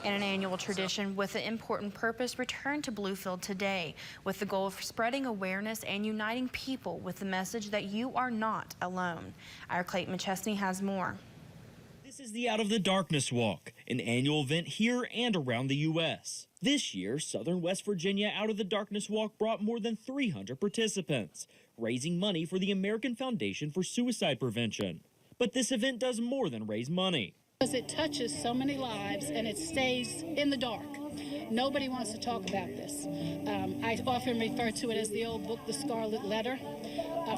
And an annual tradition with an important purpose returned to Bluefield today with the goal of spreading awareness and uniting people with the message that you are not alone. Our Clayton McChesney has more. This is the Out of the Darkness Walk, an annual event here and around the U.S. This year, Southern West Virginia Out of the Darkness Walk brought more than 300 participants, raising money for the American Foundation for Suicide Prevention. But this event does more than raise money. Because it touches so many lives and it stays in the dark. Nobody wants to talk about this. I often refer to it as the old book, The Scarlet Letter.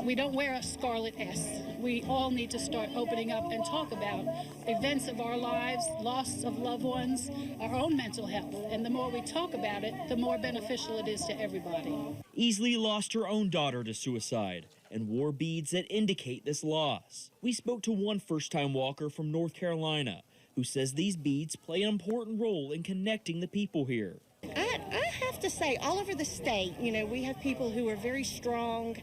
We don't wear a scarlet S. We all need to start opening up and talk about events of our lives, loss of loved ones, our own mental health. And the more we talk about it, the more beneficial it is to everybody. Easley lost her own daughter to suicide and wore beads that indicate this loss. We spoke to one first-time walker from North Carolina who says these beads play an important role in connecting the people here. I have to say, all over the state, we have people who are very strong,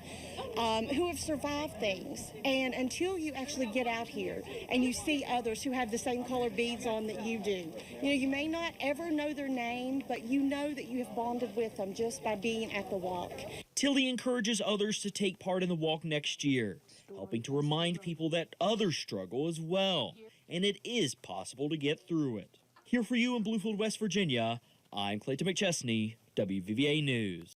who have survived things. And until you actually get out here and you see others who have the same color beads on that you do, you may not ever know their name, but you know that you have bonded with them just by being at the walk. Tilly encourages others to take part in the walk next year, helping to remind people that others struggle as well, and it is possible to get through it. Here for you in Bluefield, West Virginia, I'm Clayton McChesney, WVVA News.